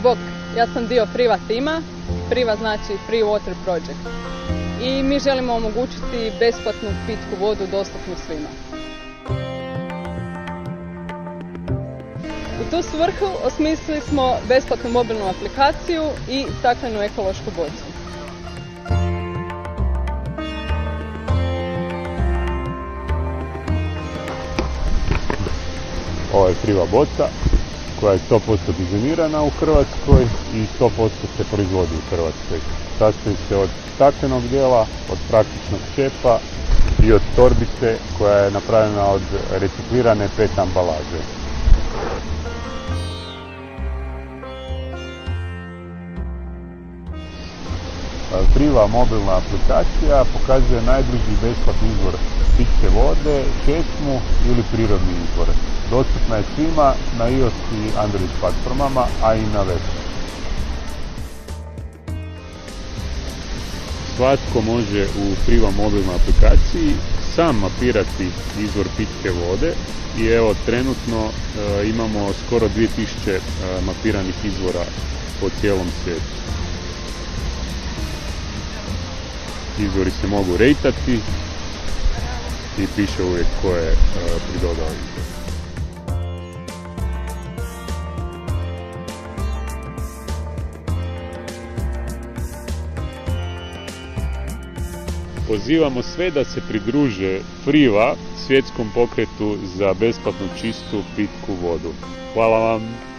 Bok, ja sam dio Friva tima. Friva znači Free Water Project. I mi želimo omogućiti besplatnu pitku vodu dostupnu svima. U tu svrhu osmislili smo besplatnu mobilnu aplikaciju i staklenu ekološku bocu. Ovo je Friva boca koja je 100% dizajnirana u Hrvatskoj i 100% se proizvodi u Hrvatskoj. Sastoji se od staklenog dijela, od praktičnog čepa i od torbice koja je napravljena od reciklirane PET ambalaže. Friva mobilna aplikacija pokazuje najbliži besplatni izvor pitke vode, česmu ili prirodni izvor. Dostupna je svima na iOS i Android platformama, a i na web. Svatko može u Friva mobilnoj aplikaciji sam mapirati izvor pitke vode i evo trenutno imamo skoro 2000 mapiranih izvora po cijelom svijetu. Izvori se mogu rejtati i piše uvijek ko je pridodao izvor. Pozivamo sve da se pridruže Friva svjetskom pokretu za besplatnu čistu pitku vodu. Hvala vam!